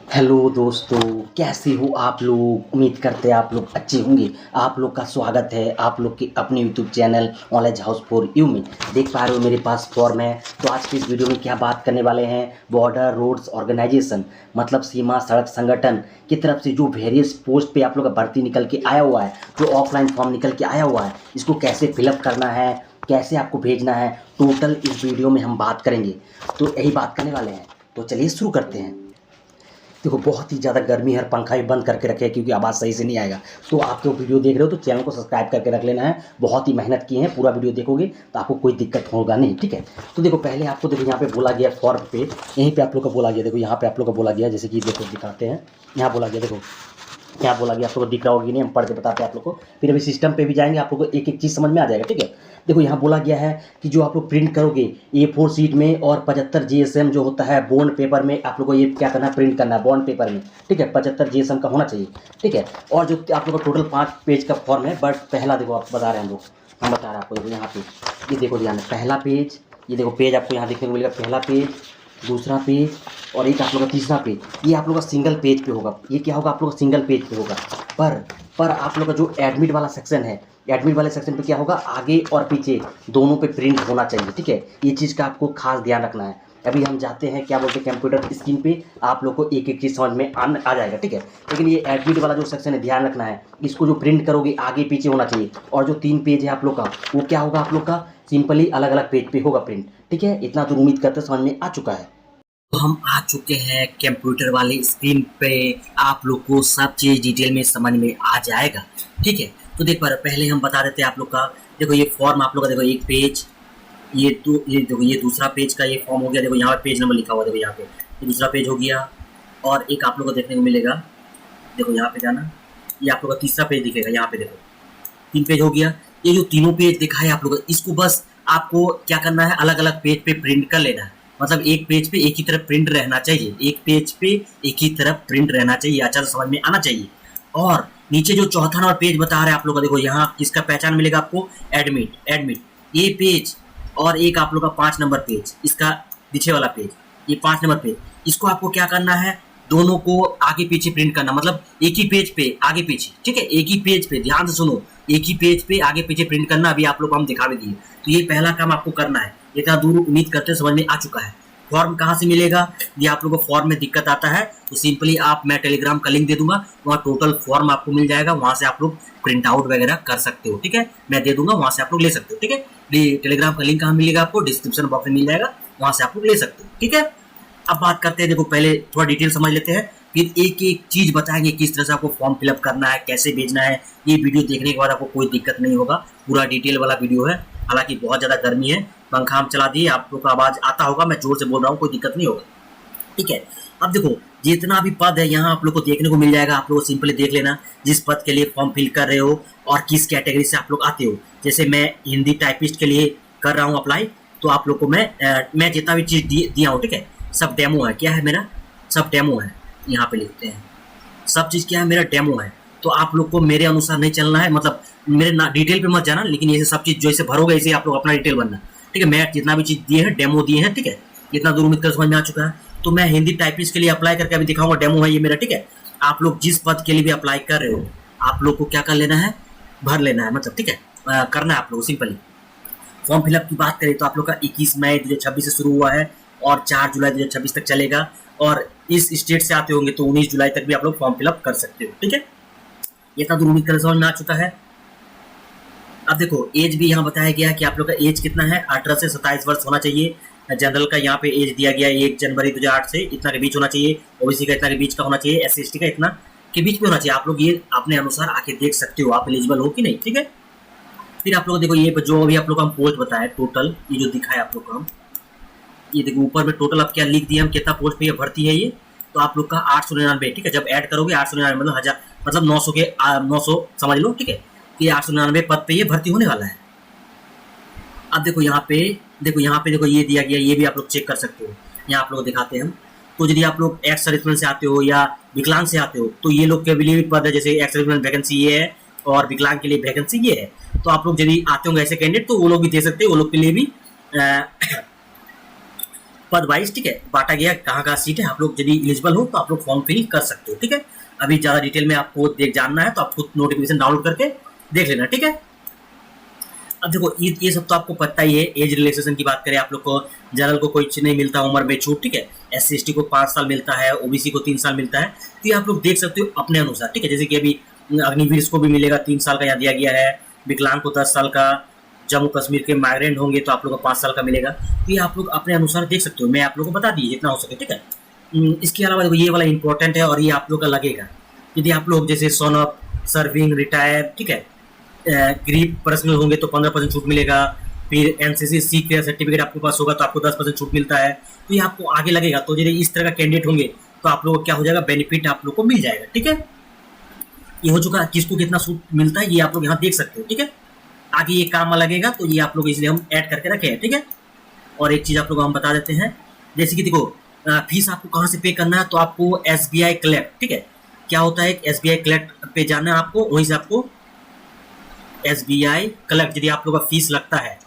Hello दोस्तों, कैसे हो आप लोग। उम्मीद करते हैं आप लोग अच्छे होंगे। आप लोग का स्वागत है आप लोग के अपने YouTube channel knowledge house for you में। देख पा रहे हो मेरे पास फॉर्म है। तो आज की इस वीडियो में क्या बात करने वाले हैं, बॉर्डर रोड्स ऑर्गेनाइजेशन मतलब सीमा सड़क संगठन की तरफ से जो वेरियस पोस्ट पे आप लोग का भर्ती निकल के आया हुआ है, जो ऑफलाइन फॉर्म निकल के आया हुआ है, इसको कैसे फिलअप करना है, कैसे आपको भेजना है, टोटल इस वीडियो में हम बात करेंगे। तो यही बात करने वाले हैं। तो चलिए शुरू करते हैं। देखो बहुत ही ज़्यादा गर्मी है, पंखा भी बंद करके रखे क्योंकि आवाज़ सही से नहीं आएगा। तो आप लोग वीडियो देख रहे हो तो चैनल को सब्सक्राइब करके रख लेना है। बहुत ही मेहनत की है, पूरा वीडियो देखोगे तो आपको कोई दिक्कत होगा नहीं, ठीक है। तो देखो पहले आपको देखो यहाँ पे बोला गया फॉर्म पे, यहीं पे आप लोग का बोला गया, देखो यहाँ पे आप लोग का बोला गया, जैसे कि देखो दिखाते हैं। यहाँ बोला गया, देखो क्या बोला गया आप लोग को दिख रहा होगी नहीं, हम पढ़ के बताते हैं आप लोग को। फिर अभी सिस्टम पे भी जाएंगे, आप लोग को एक एक चीज़ समझ में आ जाएगा, ठीक है। देखो यहाँ बोला गया है कि जो आप लोग प्रिंट करोगे A4 शीट में और 75 GSM जो होता है बॉन्ड पेपर में, आप लोग को ये क्या करना है, प्रिंट करना है बॉन्ड पेपर में, ठीक है। 75 GSM का होना चाहिए, ठीक है। और जो आप लोग का टोटल 5 पेज का फॉर्म है, बट पहला देखो आप बता रहे हैं हम बता रहे हैं आपको। देखो यहाँ पे ये देखो ध्यान है, पहला पेज, ये देखो पेज आपको यहाँ देखने को मिलेगा, पहला पेज, दूसरा पेज और एक आप लोग का तीसरा पेज। ये आप लोग का सिंगल पेज पे होगा। ये क्या होगा, आप लोग का सिंगल पेज पे होगा। पर आप लोग का जो एडमिट वाला सेक्शन है, एडमिट वाले सेक्शन पे क्या होगा, आगे और पीछे दोनों पे प्रिंट होना चाहिए, ठीक है। ये चीज़ का आपको खास ध्यान रखना है। अभी हम जाते हैं क्या बोलते हैं कंप्यूटर स्क्रीन पे, आप लोग को एक एक चीज़ समझ में आ जाएगा, ठीक है। लेकिन ये एडमिट वाला जो सेक्शन है ध्यान रखना है, इसको जो प्रिंट करोगे आगे पीछे होना चाहिए। और जो 3 पेज है आप लोग का, वो क्या होगा, आप लोग का सिंपली अलग अलग पेज पे होगा प्रिंट, ठीक है। इतना तो उम्मीद करते समझ में आ चुका है। तो हम आ चुके हैं कंप्यूटर वाले स्क्रीन पे, आप लोग को सब चीज़ डिटेल में समझ में आ जाएगा, ठीक है। तो देख पा रहे, पहले हम बता देते हैं आप लोग का। देखो ये फॉर्म आप लोग का, देखो एक पेज, ये देखो ये दूसरा पेज का ये फॉर्म हो गया। देखो यहाँ पे पेज नंबर लिखा हुआ है, देखो यहाँ पे ये दूसरा पेज हो गया। और एक आप लोग को देखने को मिलेगा, देखो यहाँ पे जाना, ये आप लोग का तीसरा पेज दिखेगा, यहाँ पे देखो 3 पेज हो गया। ये जो तीनों पेज दिखा है आप लोग, इसको बस आपको क्या करना है, अलग अलग पेज पे प्रिंट कर लेना है। मतलब एक पेज पे एक ही तरफ प्रिंट रहना चाहिए, एक पेज पे एक ही तरफ प्रिंट रहना चाहिए, अच्छा से समझ में आना चाहिए। और नीचे जो चौथा नंबर पेज बता रहे हैं आप लोग का, देखो यहाँ किसका पहचान मिलेगा आपको, एडमिट ये पेज। और एक आप लोग का 5 नंबर पेज, इसका पीछे वाला पेज, ये 5 नंबर पेज, इसको आपको क्या करना है, दोनों को आगे पीछे प्रिंट करना। मतलब एक ही पेज पे आगे पीछे, ठीक है, एक ही पेज पे, ध्यान से सुनो, एक ही पेज पे आगे पीछे प्रिंट करना। अभी आप लोग को हम दिखा भी दिए। तो ये पहला काम आपको करना है। इतना दूर उम्मीद करते समझ में आ चुका है। फॉर्म कहाँ से मिलेगा, ये आप लोग को फॉर्म में दिक्कत आता है तो सिंपली आप, मैं टेलीग्राम का लिंक दे दूंगा, वहाँ टोटल फॉर्म आपको मिल जाएगा, वहाँ से आप लोग प्रिंट आउट वगैरह कर सकते हो, ठीक है। मैं दे दूंगा, वहाँ से आप लोग ले सकते हो, ठीक है। ये टेलीग्राम का लिंक कहाँ मिलेगा आपको, डिस्क्रिप्शन बॉक्स में मिल जाएगा, वहाँ से आप लोग ले सकते हो, ठीक है। अब बात करते हैं, देखो पहले थोड़ा डिटेल समझ लेते हैं, फिर एक एक चीज बताएंगे किस तरह से आपको फॉर्म फिलअप करना है, कैसे भेजना है। ये वीडियो देखने के बाद आपको कोई दिक्कत नहीं होगा, पूरा डिटेल वाला वीडियो है। हालांकि बहुत ज़्यादा गर्मी है, पंखा हम चला दिए, आप लोग का आवाज़ आता होगा, मैं जोर से बोल रहा हूँ, कोई दिक्कत नहीं होगा, ठीक है। अब देखो जितना भी पद है यहाँ आप लोग को देखने को मिल जाएगा, आप लोग सिंपली देख लेना जिस पद के लिए फॉर्म फिल कर रहे हो और किस कैटेगरी से आप लोग आते हो। जैसे मैं हिंदी टाइपिस्ट के लिए कर रहा हूँ अप्लाई, तो आप लोग को मैं जितना भी चीज़ दिया हूँ, ठीक है, सब डेमो है। क्या है मेरा, सब डेमो है। यहाँ पे लिखते हैं सब चीज़ क्या है, मेरा डेमो है। तो आप लोग को मेरे अनुसार नहीं चलना है, मतलब मेरे ना डिटेल पे मत जाना, लेकिन ये सब चीज़ जैसे भरोगे ऐसे आप लोग अपना डिटेल बनना, ठीक है। मैं जितना भी चीज़ दिए हैं, डेमो दिए हैं, ठीक है। इतना दूर उम्मीद कर समझ में आ चुका है। तो मैं हिंदी टाइपिस्ट के लिए अप्लाई करके अभी दिखाऊंगा, डेमो है ये मेरा, ठीक है। आप लोग जिस पद के लिए भी अप्लाई कर रहे हो, आप लोग को क्या कर लेना है, भर लेना है, मतलब ठीक है, करना है आप लोग सिंपली। फॉर्म फिलअप की बात करें तो आप लोग का 21 मई 2026 से शुरू हुआ है और 4 जुलाई 2026 तक चलेगा। और इस स्टेट से आते होंगे तो 19 जुलाई तक भी आप लोग फॉर्म फिलअप कर सकते हो, ठीक है। ये था, उम्मीद कर समझ में आ चुका है। अब देखो एज भी यहाँ बताया गया है कि आप लोग का एज कितना है, 18 से 27 वर्ष होना चाहिए। जनरल का यहाँ पे एज दिया गया है 1 जनवरी 2008 से इतना के बीच होना चाहिए, ओबीसी का इतना के बीच का होना चाहिए, SC/ST का इतना के बीच में होना चाहिए। आप लोग ये अपने अनुसार आके देख सकते हो आप एलिजिबल हो कि नहीं, ठीक है। फिर आप लोग देखो ये जो अभी आप लोग हम पोस्ट बताया टोटल, ये जो दिखा है आप लोग को हम, ये देखो ऊपर में टोटल अब क्या लिख दिया हम, कितना पोस्ट पे ये भर्ती है ये, तो आप लोग का 899, ठीक है। जब ऐड करोगे 899 मतलब 1000, मतलब 900 के 900 समझ लो, ठीक है। कि 899 पद पे ये भर्ती होने वाला है। अब देखो यहाँ पे देखो ये दिया गया, ये भी आप लोग चेक कर सकते हो, यहाँ आप लोग दिखाते हैं हम। तो यदि आप लोग एक्स सर्विसमैन से आते हो या विकलांग से आते हो तो ये लोग के लिए भी पद है, जैसे एक्स सर्विसमैन वैकेंसी ये है और विकलांग के लिए वैकेंसी ये है। तो आप लोग यदि आते होंगे ऐसे कैंडिडेट तो वो लोग भी दे सकते हैं, वो लोग के लिए भी पद वाइज, ठीक है, बांटा गया कहाँ कहाँ सीट है। आप लोग यदि एलिजिबल हो तो आप लोग फॉर्म फिल कर सकते हो, ठीक है। अभी ज़्यादा डिटेल में आपको जानना है तो आप खुद नोटिफिकेशन डाउनलोड करके देख लेना, ठीक है। अब देखो ये सब तो आपको पता ही है। एज रिलैक्सेशन की बात करें, आप लोग को जनरल को कोई नहीं मिलता उम्र में छूट, ठीक है। SC ST को 5 साल मिलता है, OBC को 3 साल मिलता है। तो ये आप लोग देख सकते हो अपने अनुसार, ठीक है। जैसे कि अभी अग्निवीर को भी मिलेगा 3 साल का यहाँ दिया गया है, विकलांग को 10 साल का, जम्मू कश्मीर के माइग्रेंट होंगे तो आप लोग को 5 साल का मिलेगा। तो ये आप लोग अपने अनुसार देख सकते हो, मैं आप लोग को बता दी जितना हो सके, ठीक है। इसके अलावा देखो ये वाला इंपॉर्टेंट है और ये आप लोग का लगेगा। यदि आप लोग जैसे सोन ऑफ सर्विंग रिटायर, ठीक है, गरीब पर्सनल होंगे तो 15% छूट मिलेगा। फिर NCC सी केयर सर्टिफिकेट आपके पास होगा तो आपको 10% छूट मिलता है। तो ये आपको आगे लगेगा। तो यदि इस तरह का कैंडिडेट होंगे तो आप लोगों को क्या हो जाएगा, बेनिफिट आप लोग को मिल जाएगा, ठीक है। ये हो चुका, किसको कितना छूट मिलता है ये आप लोग यहाँ देख सकते हो, ठीक है। आगे ये काम लगेगा तो ये आप लोग इसलिए हम ऐड करके रखे हैं, ठीक है। और एक चीज़ आप लोग को हम बता देते हैं, जैसे कि देखो फीस आपको कहाँ से पे करना है, तो आपको SBI कलेक्ट, ठीक है। क्या होता है, SBI कलेक्ट पे जाना है आपको, वहीं से आपको SBI कलेक्ट, यदि आप लोग का फीस लगता है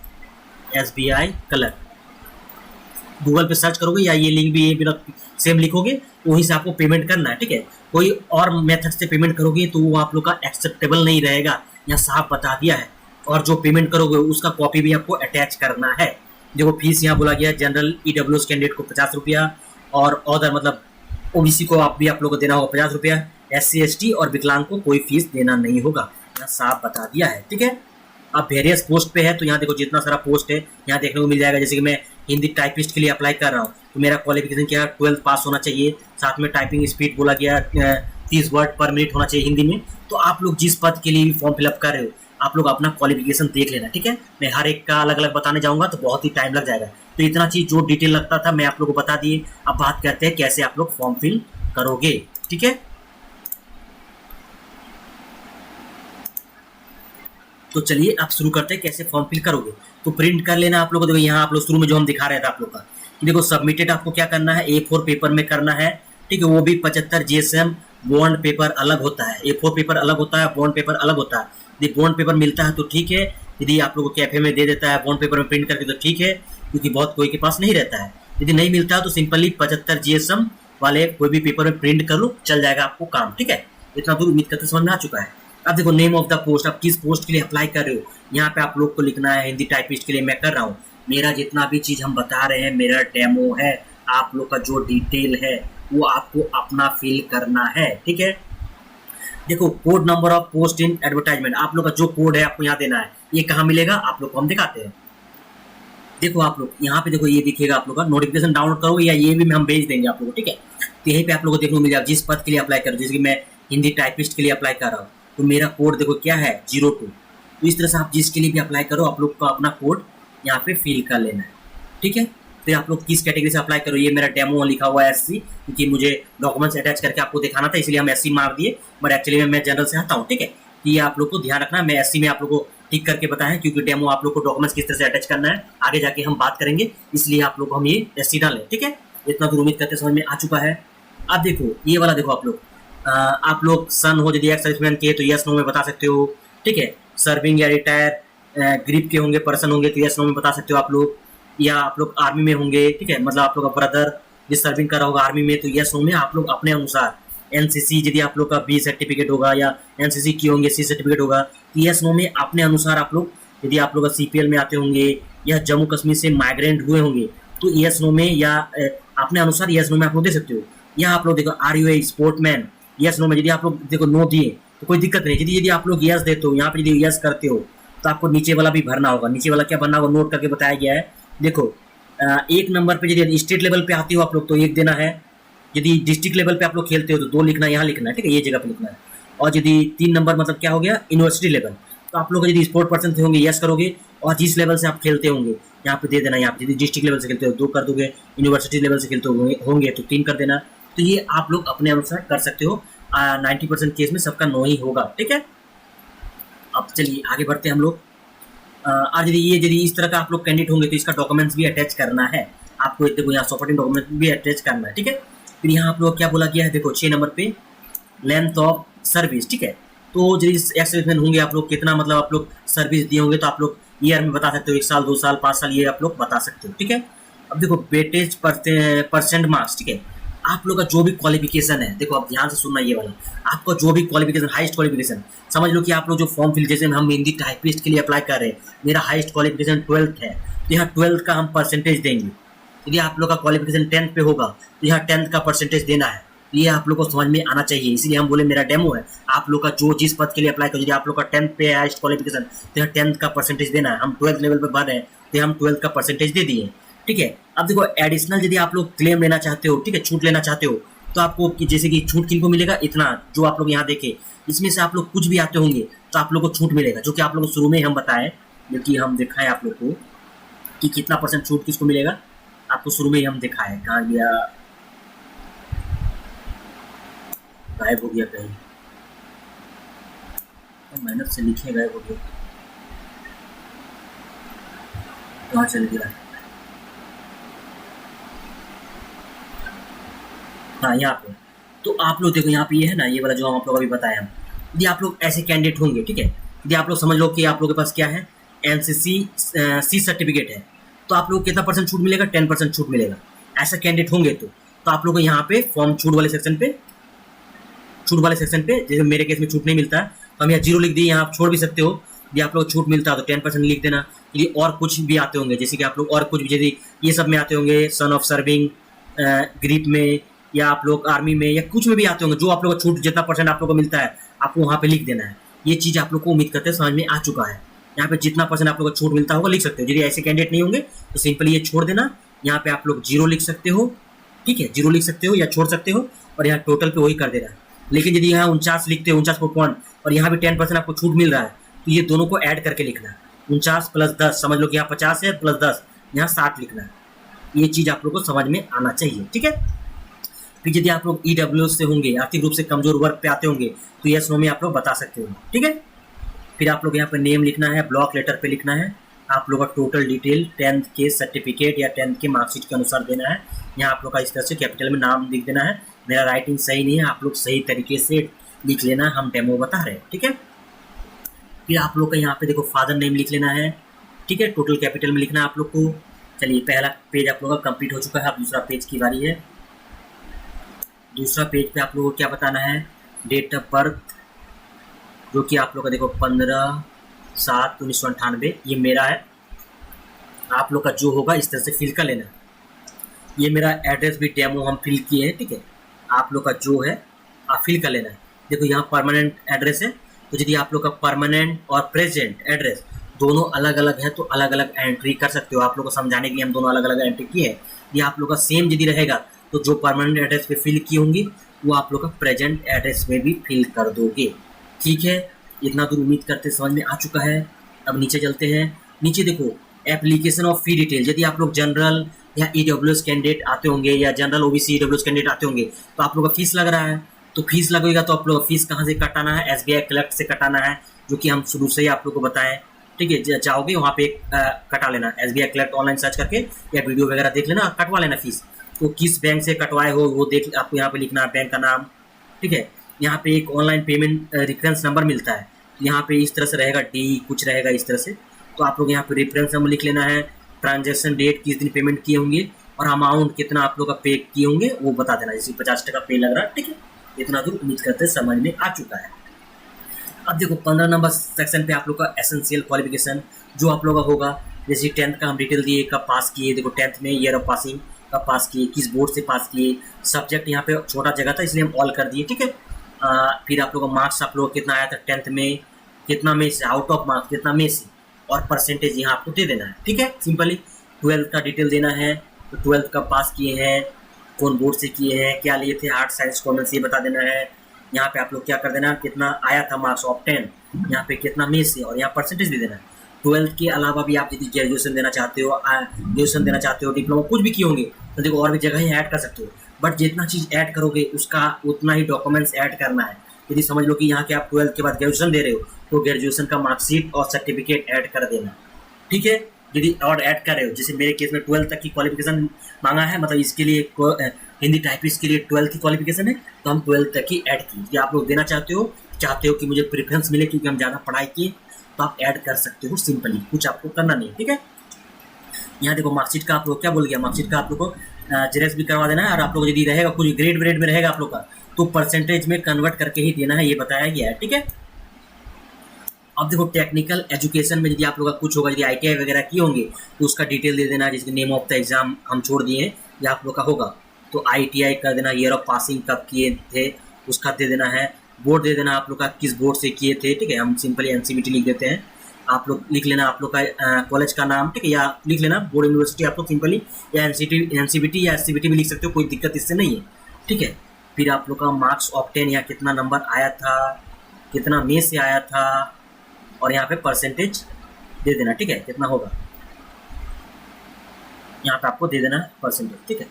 SBI कलेक्ट गूगल पे सर्च करोगे या ये लिंक भी ये मेरा सेम लिखोगे तो वहीं से आपको पेमेंट करना है, ठीक है। कोई और मेथड से पेमेंट करोगे तो वो आप लोग का एक्सेप्टेबल नहीं रहेगा, यहाँ साफ बता दिया है। और जो पेमेंट करोगे उसका कॉपी भी आपको अटैच करना है। देखो फीस यहाँ बोला गया, जनरल EWS कैंडिडेट को 50 रुपया, और अदर मतलब OBC को आप लोग को देना होगा 50 रुपया, SC ST और विकलांग को कोई फीस देना नहीं होगा, यहाँ साफ बता दिया है, ठीक है। अब वेरियस पोस्ट पे है तो यहाँ देखो जितना सारा पोस्ट है यहाँ देखने को मिल जाएगा। जैसे कि मैं हिंदी टाइपिस्ट के लिए अप्लाई कर रहा हूँ तो मेरा क्वालिफिकेशन क्या है, 12th पास होना चाहिए। साथ में टाइपिंग स्पीड बोला गया 30 वर्ड पर मिनट होना चाहिए हिंदी में। तो आप लोग जिस पद के लिए भी फॉर्म फिलअप कर रहे हो आप लोग अपना क्वालिफिकेशन देख लेना, ठीक है। मैं हर एक का अलग अलग बताने जाऊँगा तो बहुत ही टाइम लग जाएगा। तो इतना चीज़ जो डिटेल लगता था मैं आप लोग को बता दिए। अब बात करते हैं कैसे आप लोग फॉर्म फिल करोगे, ठीक है। तो चलिए आप शुरू करते हैं कैसे फॉर्म फिल करोगे। तो प्रिंट कर लेना आप लोग को। देखो यहाँ आप लोग शुरू में जो हम दिखा रहे थे आप लोग का कि देखो सबमिटेड आपको क्या करना है, A4 पेपर में करना है, ठीक है। वो भी 75 GSM बॉन्ड पेपर अलग होता है, A4 पेपर अलग होता है, बॉन्ड पेपर अलग होता है। यदि बॉन्ड पेपर मिलता है तो ठीक है, यदि आप लोग को कैफे में दे देता है बॉन्ड पेपर में प्रिंट करके तो ठीक है, क्योंकि बहुत कोई के पास नहीं रहता है। यदि नहीं मिलता है तो सिंपली 75 GSM वाले कोई भी पेपर में प्रिंट कर लो, चल जाएगा आपको काम, ठीक है। इतना दूर उम्मीद करते समझ में आ चुका है। अब देखो नेम ऑफ द पोस्ट, आप किस पोस्ट के लिए अप्लाई कर रहे हो यहाँ पे आप लोग को लिखना है। हिंदी टाइपिस्ट के लिए मैं कर रहा हूँ, मेरा जितना भी चीज़ हम बता रहे हैं मेरा डेमो है, आप लोग का जो डिटेल है वो आपको अपना फिल करना है, ठीक है। देखो code number of post in advertisement, आप लोग का जो कोड है आपको यहाँ देना है। ये कहाँ मिलेगा आप लोग को हम दिखाते हैं। देखो आप लोग यहाँ पे देखो ये दिखेगा, आप लोग का नोटिफिकेशन डाउनलोड करोगे या ये भी हम भेज देंगे आप लोग को, ठीक है। तो यहीं पे आप लोग को देखने को मिल जाएगा जिस पद के लिए अप्लाई करो। जैसे कि मैं हिंदी टाइपिस्ट के लिए अप्लाई कर रहा हूँ तो मेरा कोड देखो क्या है 02। तो इस तरह से आप जिसके लिए भी अप्लाई करो आप लोग को अपना कोड यहाँ पे फिल कर लेना है, ठीक है। फिर आप लोग किस कैटेगरी से अप्लाई करो, ये मेरा डेमो लिखा हुआ है SC, क्योंकि मुझे डॉक्यूमेंट्स अटैच करके आपको दिखाना था इसलिए हम SC मार दिए, बट एक्चुअली मैं जनरल से आता हूँ, ठीक है। तो ये आप लोग को ध्यान रखना, मैं SC में आप लोग को ठीक करके बताया क्योंकि डेमो आप लोग को डॉक्यूमेंट्स किस तरह से अटैच करना है आगे जाके हम बात करेंगे, इसलिए आप लोग को हम ये SC डालें, ठीक है। इतना दूर उम्मीद करते समझ में आ चुका है। अब देखो ये वाला देखो आप लोग सन हो यदि एक्स सर्विसमैन के तो यस नो में बता सकते हो, ठीक है। सर्विंग या रिटायर गरीब के होंगे पर्सन होंगे तो यस नो में बता सकते हो आप लोग। या आप लोग आर्मी में होंगे, ठीक है, मतलब आप लोग का ब्रदर जिस सर्विंग कर रहा होगा आर्मी में तो यस नो में आप लोग अपने अनुसार। NCC यदि आप लोग का B सर्टिफिकेट होगा या NCC की होंगे C सर्टिफिकेट होगा तो यस नो में अपने अनुसार आप लोग। यदि आप लोग का CPL में आते होंगे या जम्मू कश्मीर से माइग्रेंट हुए होंगे तो यस नो में या अपने अनुसार यस नो में आप लोग दे सकते हो। या आप लोग देखो RUA स्पोर्टमैन यस नो में यदि आप लोग देखो नो दिए तो कोई दिक्कत नहीं। यदि आप लोग यस देते हो यहाँ पे यदि यस करते हो तो आपको नीचे वाला भी भरना होगा। नीचे वाला क्या भरना होगा नोट करके बताया गया है। देखो 1 नंबर पे यदि स्टेट लेवल पे आते हो आप लोग तो 1 देना है। यदि डिस्ट्रिक्ट लेवल पे आप लोग खेलते हो तो 2 लिखना है, यहाँ लिखना है, ठीक है, ये जगह पे लिखना है। और यदि 3 नंबर मतलब क्या हो गया यूनिवर्सिटी लेवल, तो आप लोग यदि स्पोर्ट पर्सन थे होंगे यस करोगे, और जिस लेवल से आप खेलते होंगे यहाँ पे दे देना। यहाँ पे यदि डिस्ट्रिक्ट लेवल से खेलते हो 2 कर दोगे, यूनिवर्सिटी लेवल से खेलते होंगे तो 3 कर देना। तो ये आप लोग अपने अनुसार कर सकते हो। 90% केस में सबका नो ही होगा, ठीक है। अब चलिए आगे बढ़ते हैं हम लोग। और यदि इस तरह का आप लोग कैंडिडेट होंगे तो इसका डॉक्यूमेंट्स भी अटैच करना है आपको। देखो यहाँ सपोर्टिंग डॉक्यूमेंट भी अटैच करना है, ठीक है। फिर यहाँ आप लोग क्या बोला गया है देखो 6 नंबर पे लेंथ ऑफ सर्विस, ठीक है। तो यदि एक्स सर्विसमैन होंगे आप लोग कितना मतलब आप लोग सर्विस दिए होंगे तो आप लोग ईयर में बता सकते हो, 1 साल 2 साल 5 साल ये आप लोग बता सकते हो, ठीक है। अब देखो वेटेज परसेंट मार्क्स, ठीक है। आप लोग का जो भी क्वालिफिकेशन है, देखो आप ध्यान से सुनना ये वाला, आपका जो भी क्वालिफिकेशन, हाईएस्ट क्वालिफिकेशन, समझ लो कि आप लोग जो फॉर्म फिल, जैसे हम हिंदी टाइपिस्ट के लिए अप्लाई कर रहे हैं, मेरा हाईएस्ट क्वालिफिकेशन 12th है, तो यहाँ 12th का हम परसेंटेज देंगे। यदि आप लोग का क्वालिफिकेशन 10th पे होगा तो यहाँ 10th का परसेंटेज देना है। ये आप लोग को समझ में आना चाहिए, इसीलिए हम बोले मेरा डेमो है। आप लोग का जो जिस पद के लिए अप्लाई करो, यदि आप लोग का 10th पे हाईएस्ट क्वालिफिकेशन, तो यहाँ 10th का परसेंटेज देना है। हम 12th लेवल पे बढ़ रहे हैं, तो हम 12th का परसेंटेज दे दिए, ठीक है। अब देखो एडिशनल यदि आप लोग क्लेम लेना चाहते हो, ठीक है, छूट लेना चाहते हो, तो आपको जैसे कि छूट किनको मिलेगा, इतना जो आप लोग यहाँ देखे, इसमें से आप लोग कुछ भी आते होंगे तो आप लोग को छूट मिलेगा, जो कि आप लोग को शुरू में हम बताएं, जो कि हम दिखाएं आप लोग को कि कितना परसेंट छूट किसको मिलेगा। आपको शुरू में ही हम दिखाएं, कहाँ गया, गायब हो गया कहीं, तो मेहनत से लिखे गायब हो गया, कहाँ चल गया। हाँ यहाँ पे, तो आप लोग देखो यहाँ पे ये है ना, ये वाला जो हम आप लोग अभी बताया हम, यदि आप लोग ऐसे कैंडिडेट होंगे, ठीक है, यदि आप लोग समझ लो कि आप लोग के पास क्या है, एनसीसी सी सर्टिफिकेट है, तो आप लोग कितना परसेंट छूट मिलेगा, 10% छूट मिलेगा। ऐसा कैंडिडेट होंगे तो आप लोग को यहाँ पे फॉर्म छूट वाले सेक्शन पे, जैसे मेरे केस में छूट नहीं मिलता है तो हम यहाँ 0 लिख दिए, यहाँ आप छोड़ भी सकते हो। यदि आप लोग छूट मिलता है तो 10% लिख देना। यदि और कुछ भी आते होंगे, जैसे कि आप लोग और कुछ भी, जैसे ये सब में आते होंगे, सन ऑफ सर्विंग, ग्रिप में, या आप लोग आर्मी में, या कुछ में भी आते होंगे, जो आप लोग का छूट जितना परसेंट आप लोग को मिलता है, आपको वहाँ पे लिख देना है। ये चीज़ आप लोग को उम्मीद करते हैं समझ में आ चुका है। यहाँ पे जितना परसेंट आप लोग को छूट मिलता होगा लिख सकते हो। यदि ऐसे कैंडिडेट नहीं होंगे तो सिंपली ये छोड़ देना। यहाँ पे आप लोग 0 लिख सकते हो, ठीक है, 0 लिख सकते हो या छोड़ सकते हो, और यहाँ टोटल पे वही कर देना है। लेकिन यदि यहाँ 49 लिखते हो, 49 पॉइंट, और यहाँ भी 10% आपको छूट मिल रहा है, तो ये दोनों को ऐड करके लिखना है। 49 प्लस 10, समझ लो कि यहाँ 50 है, प्लस 10 यहाँ 60 लिखना है। ये चीज़ आप लोग को समझ में आना चाहिए, ठीक है। फिर यदि आप लोग EWS से होंगे, आर्थिक रूप से कमजोर वर्ग पे आते होंगे, तो यस नो में आप लोग बता सकते हो, ठीक है। फिर आप लोग यहाँ पे नेम लिखना है, ब्लॉक लेटर पे लिखना है, आप लोग का टोटल डिटेल 10th के सर्टिफिकेट या 10th के मार्कशीट के अनुसार देना है। यहाँ आप लोग का इस तरह से कैपिटल में नाम लिख देना है। मेरा राइटिंग सही नहीं है, आप लोग सही तरीके से लिख लेना, हम डेमो बता रहे हैं, ठीक है। फिर आप लोग का यहाँ पे देखो फादर नेम लिख लेना है, ठीक है, टोटल कैपिटल में लिखना है आप लोग को। चलिए पहला पेज आप लोग का कंप्लीट हो चुका है, अब दूसरा पेज की बारी है। दूसरा पेज पे आप लोगों को क्या बताना है, डेट ऑफ बर्थ, जो कि आप लोग का देखो 15/7/1998, ये मेरा है। आप लोग का जो होगा इस तरह से फिल कर लेना। ये मेरा एड्रेस भी डेमो हम फिल किए हैं, ठीक है। आप लोग का जो है आप फिल कर लेना है। देखो यहाँ परमानेंट एड्रेस है, तो यदि आप लोग का परमानेंट और प्रेजेंट एड्रेस दोनों अलग अलग है तो अलग अलग एंट्री कर सकते हो। आप लोग को समझाने के लिए हम दोनों अलग अलग एंट्री किए हैं। ये आप लोग का सेम यदि रहेगा तो जो परमानेंट एड्रेस पे फिल की होंगी वो आप लोग का प्रेजेंट एड्रेस में भी फिल कर दोगे, ठीक है। इतना दूर उम्मीद करते समझ में आ चुका है। अब नीचे चलते हैं। नीचे देखो एप्लीकेशन ऑफ फी डिटेल, यदि आप लोग जनरल या EWS कैंडिडेट आते होंगे या जनरल OBC EWS कैंडिडेट आते होंगे तो आप लोग का फीस लग रहा है, तो फीस लगेगा तो आप लोग फीस कहाँ से कटाना है, SBI कलेक्ट से कटाना है, जो कि हम शुरू से ही आप लोग को बताएं, ठीक है। चाहोगे वहाँ पे कटा लेना, SBI कलेक्ट ऑनलाइन सर्च करके या वीडियो वगैरह देख लेना, कटवा लेना फीस। तो किस बैंक से कटवाए हो वो देख आपको यहाँ पे लिखना है, बैंक का नाम, ठीक है। यहाँ पे एक ऑनलाइन पेमेंट रेफरेंस नंबर मिलता है, यहाँ पे इस तरह से रहेगा, D कुछ रहेगा इस तरह से, तो आप लोग यहाँ पे रेफरेंस नंबर लिख लेना है। ट्रांजैक्शन डेट, किस दिन पेमेंट किए होंगे, और अमाउंट कितना आप लोग का पे किए होंगे वो बता देना, जैसे 50% पे लग रहा है, ठीक है। इतना दूर उम्मीद करते समझ में आ चुका है। अब देखो 15 नंबर सेक्शन पे आप लोग का एसेंशियल क्वालिफिकेशन जो आप लोग का होगा, जैसे 10th का हम डिटेल दिए, कब पास किए, देखो 10th में ईयर ऑफ पासिंग, कब पास किए, किस बोर्ड से पास किए, सब्जेक्ट यहाँ पे छोटा जगह था इसलिए हम ऑल कर दिए, ठीक है। फिर आप लोग का मार्क्स आप लोग कितना आया था 10th में, कितना में से, आउट ऑफ मार्क्स कितना में से, और परसेंटेज यहाँ आपको दे देना है, ठीक है। सिंपली 12th का डिटेल देना है, तो 12th कब पास किए हैं, कौन बोर्ड से किए हैं, क्या लिए थे, आर्ट साइंस कॉमर्स, ये बता देना है। यहाँ पे आप लोग क्या कर देना, कितना आया था मार्क्स ऑफ 10, यहाँ पे कितना में से, और यहाँ परसेंटेज दे देना है। 12th के अलावा भी आप यदि ग्रेजुएशन देना चाहते हो, डिप्लोमा कुछ भी किए होंगे तो देखो और भी जगह ही ऐड कर सकते हो, बट जितना चीज़ ऐड करोगे उसका उतना ही डॉक्यूमेंट्स ऐड करना है। यदि समझ लो कि यहाँ के आप 12th के बाद ग्रेजुएशन दे रहे हो तो ग्रेजुएशन का मार्कशीट और सर्टिफिकेट ऐड कर देना, ठीक है। यदि और ऐड कर रहे हो, जैसे मेरे केस में 12th तक की क्वालिफिकेशन मांगा है, मतलब इसके लिए हिंदी टाइपिस्ट के लिए 12th की क्वालिफिकेशन है, तो हम 12th तक की ऐड की। ये आप लोग देना चाहते हो कि मुझे प्रेफरेंस मिले क्योंकि हम ज़्यादा पढ़ाई किए, तो आप ऐड कर सकते हो, सिंपली कुछ आपको करना नहीं, ठीक है। यहाँ देखो मार्कशीट का आप लोग क्या बोल गया, मार्कशीट का आप लोग को जेरेक्स भी करवा देना है, और आप लोग यदि रहेगा कुछ ग्रेड व्रेड में रहेगा आप लोग का तो परसेंटेज में कन्वर्ट करके ही देना है, ये बताया गया है। ठीक है, अब देखो टेक्निकल एजुकेशन में यदि आप लोग का कुछ होगा, यदि ITI वगैरह किए होंगे तो उसका डिटेल दे देना, जिसके नेम ऑफ द एग्जाम हम छोड़ दिए हैं, या आप लोग का होगा तो ITI कर देना, ईयर ऑफ पासिंग कब किए थे उसका दे देना है, बोर्ड दे देना आप लोग का किस बोर्ड से किए थे। ठीक है, हम सिंपली NCBT लिख देते हैं, आप लोग लिख लेना आप लोग का कॉलेज का नाम। ठीक है, या लिख लेना बोर्ड यूनिवर्सिटी आप लोग सिंपली, या NCBT या SCBT भी लिख सकते हो, कोई दिक्कत इससे नहीं है। ठीक है, फिर आप लोग का मार्क्स ऑब्टेन या कितना नंबर आया था, कितना में से आया था, और यहाँ पे परसेंटेज दे देना। ठीक है, कितना होगा यहाँ पे आपको दे देना परसेंटेज। ठीक है,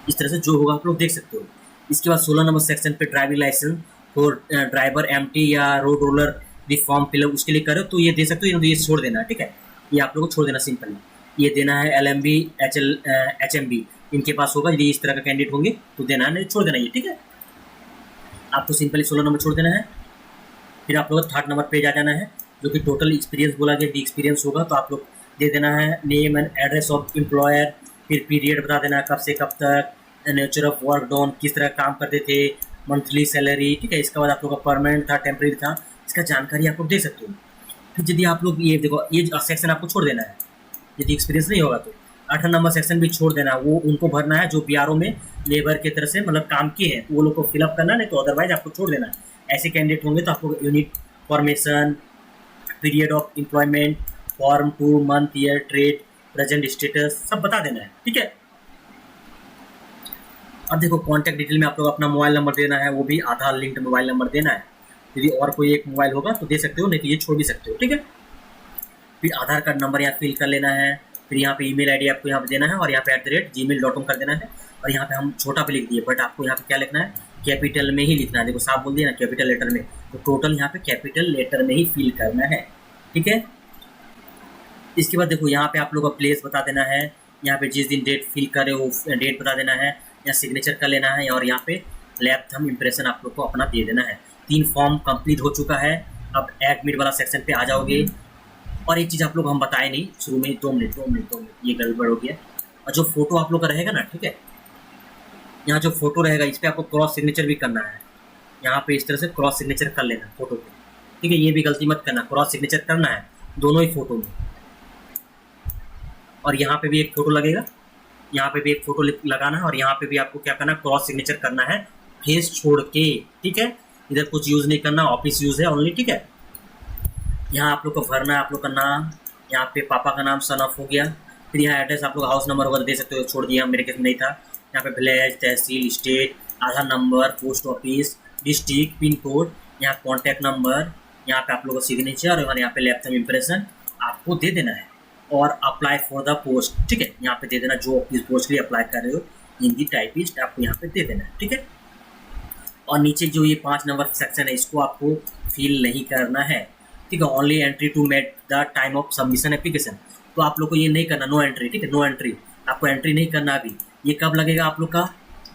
इस तरह से जो होगा आप लोग देख सकते हो। इसके बाद 16 नंबर सेक्शन पे driving licence for driver MT या road roller the form fill up उसके लिए करो तो ये दे सकते हो, ये छोड़ देना। ठीक है, ये आप लोग को छोड़ देना सिंपली। ये देना है LMB HMB इनके पास होगा, यदि इस तरह का कैंडिडेट होंगे तो देना है, नहीं छोड़ देना ये। ठीक है, आपको सिंपली 16 नंबर छोड़ देना है। फिर आप लोग 3rd नंबर पे जा जाना है, जो कि टोटल एक्सपीरियंस बोला गया, डी एक्सपीरियंस होगा तो आप लोग दे देना है name and address of employer, फिर पीरियड बता देना कब से कब तक, नेचर ऑफ वर्क डॉन किस तरह काम करते थे, मंथली सैलरी। ठीक है, इसके बाद आप लोग का परमानेंट था टेम्परेरी था, इसका जानकारी आप लोग दे सकते हो। फिर यदि आप लोग ये देखो ये सेक्शन आपको छोड़ देना है, यदि एक्सपीरियंस नहीं होगा तो 8 नंबर सेक्शन भी छोड़ देना, वो उनको भरना है जो BRO में लेबर की तरह से मतलब काम किए हैं, तो वो लोग को फिलअप करना, नहीं तो अदरवाइज आपको छोड़ देना है। ऐसे कैंडिडेट होंगे तो आपको unit formation, period of employment, form 2 month year trade present status सब बता देना है। ठीक है, अब देखो कॉन्टैक्ट डिटेल में आप लोग अपना मोबाइल नंबर देना है, वो भी आधार लिंक्ड मोबाइल नंबर देना है, यदि और कोई एक मोबाइल होगा तो दे सकते हो, नहीं तो ये छोड़ भी सकते हो। ठीक है, फिर आधार कार्ड नंबर यहाँ फिल कर लेना है, फिर यहाँ पे ईमेल आईडी आपको यहाँ पे देना है, और यहाँ पे @gmail.com कर देना है, और यहाँ पे हम छोटा पे लिख दिए, बट आपको यहाँ पे क्या लिखना है, कैपिटल में ही लिखना है। देखो साफ बोल दिया ना कैपिटल लेटर में, तो टोटल यहाँ पे कैपिटल लेटर में ही फिल करना है। ठीक है, इसके बाद देखो यहाँ पे आप लोग का प्लेस बता देना है, यहाँ पे जिस दिन डेट फिल करे वो डेट बता देना है, या सिग्नेचर कर लेना है, और यहाँ पे लैब थंब इम्प्रेशन आप लोग को अपना दे देना है। 3 फॉर्म कंप्लीट हो चुका है, अब एडमिट वाला सेक्शन पे आ जाओगे। और एक चीज़ आप लोग हम बताए नहीं शुरू में, 2 मिनट ये गड़बड़ हो गया। और जो फोटो आप लोग का रहेगा ना, ठीक है, यहाँ जो फोटो रहेगा इस पर आपको क्रॉस सिग्नेचर भी करना है, यहाँ पे इस तरह से क्रॉस सिग्नेचर कर लेना फोटो पे। ठीक है, ये भी गलती मत करना, क्रॉस सिग्नेचर करना है दोनों ही फोटो में। और यहाँ पे भी एक फोटो लगेगा, यहाँ पे भी एक फोटो लगाना है, और यहाँ पे भी आपको क्या करना है, क्रॉस सिग्नेचर करना है फेस छोड़ के। ठीक है, इधर कुछ यूज़ नहीं करना, ऑफिस यूज़ है ओनली। ठीक है, यहाँ आप लोग को भरना है आप लोग का नाम, यहाँ पे पापा का नाम सन ऑफ हो गया, फिर यहाँ एड्रेस आप लोग हाउस नंबर वगैरह दे सकते हो, छोड़ दिया मेरे केस में नहीं था। यहाँ पे विलेज, तहसील, state, Aadhaar number, post office, district, pin code, यहाँ कॉन्टैक्ट नंबर, यहाँ पे आप लोग का सिग्नेचर, और यहाँ पे लैब थंब इम्प्रेशन आपको दे देना है, और अप्लाई फॉर द पोस्ट। ठीक है, यहाँ पे दे देना जो इस पोस्ट के लिए अप्लाई कर रहे हो, हिंदी टाइपिस्ट आपको यहाँ पे दे देना है। ठीक है, और नीचे जो ये 5 नंबर सेक्शन है इसको आपको फिल नहीं करना है। ठीक है, only entry to meet the time of submission application, तो आप लोग को ये नहीं करना, नो एंट्री। ठीक है, नो एंट्री, आपको एंट्री नहीं करना अभी। ये कब लगेगा आप लोग का,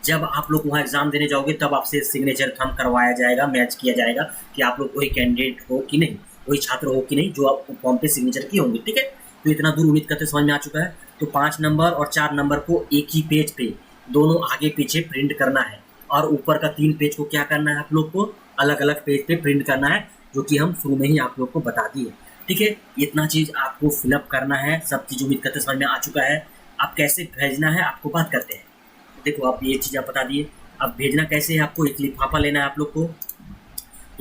जब आप लोग वहाँ एग्जाम देने जाओगे तब आपसे सिग्नेचर थंब करवाया जाएगा, मैच किया जाएगा कि आप लोग वही कैंडिडेट हो कि नहीं, वही छात्र हो कि नहीं जो आप फॉर्म पे सिग्नेचर किए होंगे। ठीक है, तो इतना दूर उम्मीद करते समझ में आ चुका है। तो 5 नंबर और 4 नंबर को एक ही पेज पे दोनों आगे पीछे प्रिंट करना है, और ऊपर का 3 पेज को क्या करना है आप लोग को अलग अलग पेज पे प्रिंट करना है, जो कि हम शुरू में ही आप लोग को बता दिए। ठीक है, इतना चीज़ आपको फिलअप करना है, सब चीज़ उम्मीद करते समझ में आ चुका है। अब कैसे भेजना है आपको बात करते हैं। देखो आप ये चीज़ आप बता दिए, अब भेजना कैसे है, आपको एक लिफाफा लेना है आप लोग को,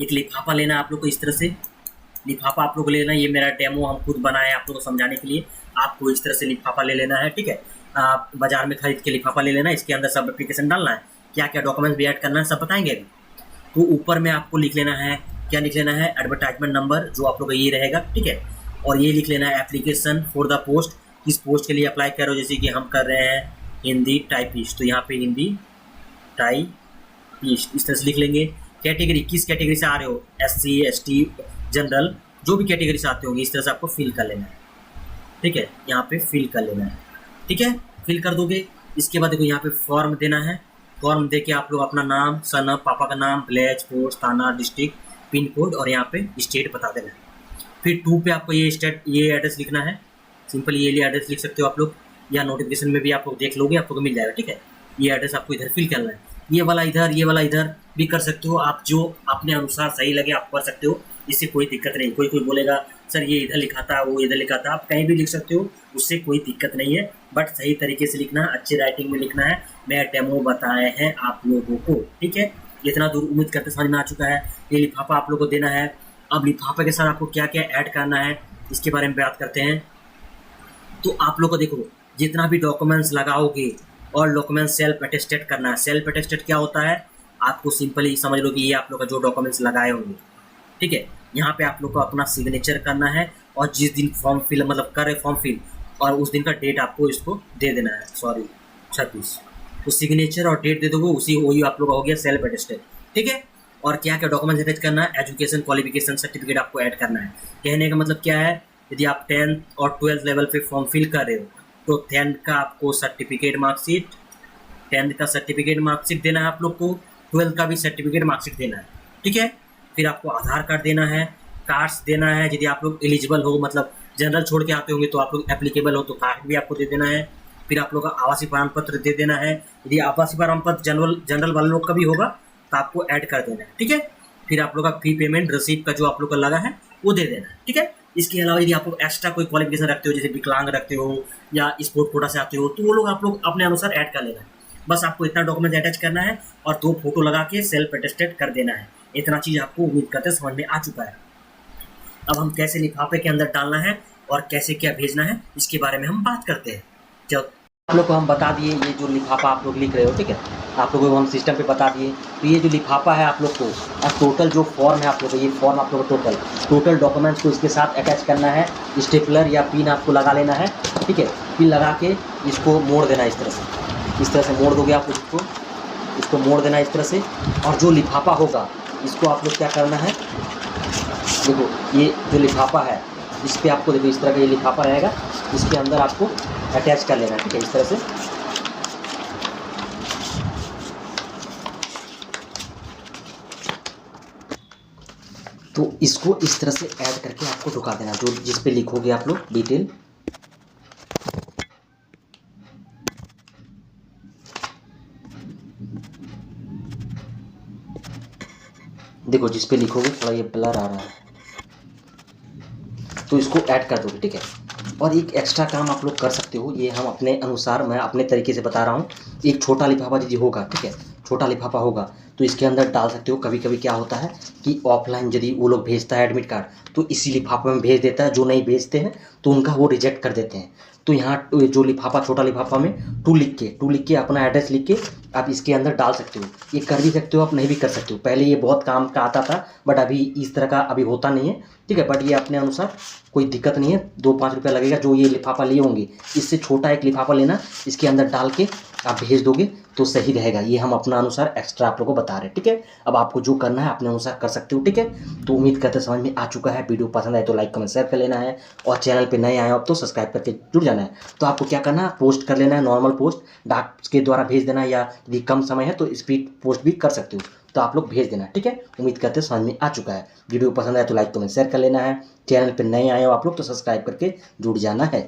एक लिफाफा लेना है आप लोग को, इस तरह से लिफाफा आप लोग को लेना है। ये मेरा डेमो हम खुद बनाए आप लोग को समझाने के लिए, आपको इस तरह से लिफाफा ले लेना है। ठीक है, आप बाजार में खरीद के लिफाफा ले लेना है, इसके अंदर सब एप्लीकेशन डालना है, क्या क्या डॉक्यूमेंट्स भी ऐड करना है सब बताएंगे अभी। तो ऊपर में आपको लिख लेना है, क्या लिख लेना है, एडवर्टाइजमेंट नंबर जो आप लोग का ये रहेगा। ठीक है, और ये लिख लेना है एप्लीकेशन फॉर द पोस्ट, किस पोस्ट के लिए अप्लाई करो, जैसे कि हम कर रहे हैं हिंदी टाइपिस्ट, तो यहाँ पे हिंदी टाइपिस्ट इस तरह से लिख लेंगे। कैटेगरी, किस कैटेगरी से आ रहे हो, SC ST जनरल, जो भी कैटेगरी से आते होंगे इस तरह से आपको फिल कर लेना है। ठीक है, यहाँ पे फिल कर लेना है। ठीक है, फिल कर दोगे, इसके बाद देखो यहाँ पे फॉर्म देना है, फॉर्म दे के आप लोग अपना नाम, सन ऑफ, पापा का नाम, विलेज, पोस्ट, थाना, डिस्ट्रिक्ट, पिन कोड, और यहाँ पे स्टेट बता देना है। फिर 2 पे आपको ये स्टेट, ये एड्रेस लिखना है, सिंपल ये एड्रेस लिख सकते हो आप लोग, या नोटिफिकेशन में भी आप लोग देख लोगे, आप लोग को मिल जाएगा। ठीक है, ये एड्रेस आपको इधर फिल करना है, ये वाला इधर, ये वाला इधर भी कर सकते हो आप, जो अपने अनुसार सही लगे आप कर सकते हो, इससे कोई दिक्कत नहीं। कोई कोई बोलेगा सर ये इधर लिखा था, वो इधर लिखा था, आप कहीं भी लिख सकते हो, उससे कोई दिक्कत नहीं है, बट सही तरीके से लिखना है, अच्छी राइटिंग में लिखना है। मैं डेमो बताए हैं आप लोगों को। ठीक है, इतना दूर उम्मीद करते समझ में आ चुका है। ये लिफाफा आप लोगों को देना है। अब लिफाफे के साथ आपको क्या क्या ऐड करना है इसके बारे में बात करते हैं। तो आप लोग को देखो, जितना भी डॉक्यूमेंट्स लगाओगे और डॉक्यूमेंट सेल्फ अटेस्टेड करना है। सेल्फ अटेस्टेड क्या होता है, आपको सिंपली समझ लो कि ये आप लोग का जो डॉक्यूमेंट्स लगाए होंगे, ठीक है, यहाँ पे आप लोग को अपना सिग्नेचर करना है, और जिस दिन फॉर्म फिल मतलब कर रहे फॉर्म फिल, और उस दिन का डेट आपको इसको दे देना है, सॉरी 36, तो सिग्नेचर और डेट दे दोगे, उसी वही आप लोग का हो गया सेल्फ अटेस्टेड। ठीक है, और क्या क्या डॉक्यूमेंट्स अटैच करना है, एजुकेशन क्वालिफिकेशन सर्टिफिकेट आपको ऐड करना है। कहने का मतलब क्या है, यदि आप 10th और 12th लेवल पे फॉर्म फिल कर रहे हो तो 10th का आपको सर्टिफिकेट मार्कशीट, 10th का सर्टिफिकेट मार्कशीट देना है आप लोग को, 12th का भी सर्टिफिकेट मार्कशीट देना है। ठीक है, फिर आपको आधार कार्ड देना है, कार्ड्स देना है, यदि आप लोग एलिजिबल हो, मतलब जनरल छोड़ के आते होंगे तो आप लोग एप्लीकेबल हो तो कार्ड भी आपको दे देना है। फिर आप लोग का आवासीय प्रमाण पत्र दे देना है, यदि आवासीय प्रमाण पत्र जनरल वाले लोग का भी होगा तो आपको ऐड कर देना है। ठीक है, फिर आप लोग का फी पेमेंट रसीद का जो आप लोग का लगा है वो दे देना है। ठीक है, इसके अलावा यदि आप लोग एक्स्ट्रा कोई क्वालिफिकेशन रखते हो, जैसे विकलांग रखते हो या स्पोर्ट कोटा से आते हो, तो वो लोग आप लोग अपने अनुसार ऐड कर लेना है। बस आपको इतना डॉक्यूमेंट अटैच करना है और 2 फोटो लगा के सेल्फ अटेस्टेड कर देना है। इतना चीज़ आपको उम्मीद करते समझ में आ चुका है। अब हम कैसे लिफाफे के अंदर डालना है और कैसे क्या भेजना है इसके बारे में हम बात करते हैं। चलो, आप लोग को हम बता दिए, ये जो लिफाफा आप लोग लिख रहे हो, ठीक है, आप लोगों को हम सिस्टम पे बता दिए। तो ये जो लिफाफा है आप लोग को, और टोटल जो फॉर्म है आप लोग को, ये फॉर्म आप लोग को टोटल डॉक्यूमेंट्स को इसके साथ अटैच करना है। स्टेपलर या पिन आपको लगा लेना है। ठीक है, पिन लगा के इसको मोड़ देना है, इस तरह से मोड़ दोगे आप इसको मोड़ देना है इस तरह से। और जो लिफाफा होगा इसको आप लोग क्या करना है, देखो ये जो लिफाफा है इस पर आपको देखो इस तरह का ये लिफाफा रहेगा, इसके अंदर आपको अटैच कर लेना है। ठीक है, इस तरह से। तो इसको इस तरह से ऐड करके आपको ढुका देना, जो जिस पे लिखोगे आप लोग डिटेल। देखो जिस पे लिखोगे, थोड़ा ये ब्लर आ रहा है, तो इसको ऐड कर दोगे। ठीक है, और एक एक्स्ट्रा काम आप लोग कर सकते हो, ये हम अपने अनुसार, मैं अपने तरीके से बता रहा हूँ। एक छोटा लिफाफा यदि होगा, ठीक है, छोटा लिफाफा होगा तो इसके अंदर डाल सकते हो। कभी कभी क्या होता है कि ऑफलाइन यदि वो लोग भेजता है एडमिट कार्ड, तो इसी लिफाफे में भेज देता है, जो नहीं भेजते हैं तो उनका वो रिजेक्ट कर देते हैं। तो यहाँ जो लिफाफा, छोटा लिफाफा में 2 लिख के अपना एड्रेस लिख के आप इसके अंदर डाल सकते हो। ये कर भी सकते हो, आप नहीं भी कर सकते हो। पहले ये बहुत काम का आता था, बट अभी इस तरह का अभी होता नहीं है। ठीक है, बट ये अपने अनुसार कोई दिक्कत नहीं है, 2-5 रुपया लगेगा। जो ये लिफाफा लिए होंगे, इससे छोटा एक लिफाफा लेना, इसके अंदर डाल के आप भेज दोगे तो सही रहेगा। ये हम अपना अनुसार एक्स्ट्रा आप लोगों को बता रहे हैं। ठीक है, अब आपको जो करना है अपने अनुसार कर सकते हो। ठीक है, तो उम्मीद करते समझ में आ चुका है। वीडियो पसंद आए तो लाइक कमेंट शेयर कर लेना है, और चैनल पे नए आए हो अब तो सब्सक्राइब करके जुड़ जाना है। तो आपको क्या करना है, पोस्ट कर लेना है, नॉर्मल पोस्ट डाक के द्वारा भेज देना है, या यदि कम समय है तो स्पीड पोस्ट भी कर सकते हो, तो आप लोग भेज देना। ठीक है, उम्मीद करते समझ में आ चुका है। वीडियो पसंद आए तो लाइक कमेंट शेयर कर लेना है। चैनल पर नए आए हो आप लोग तो सब्सक्राइब करके जुड़ जाना है।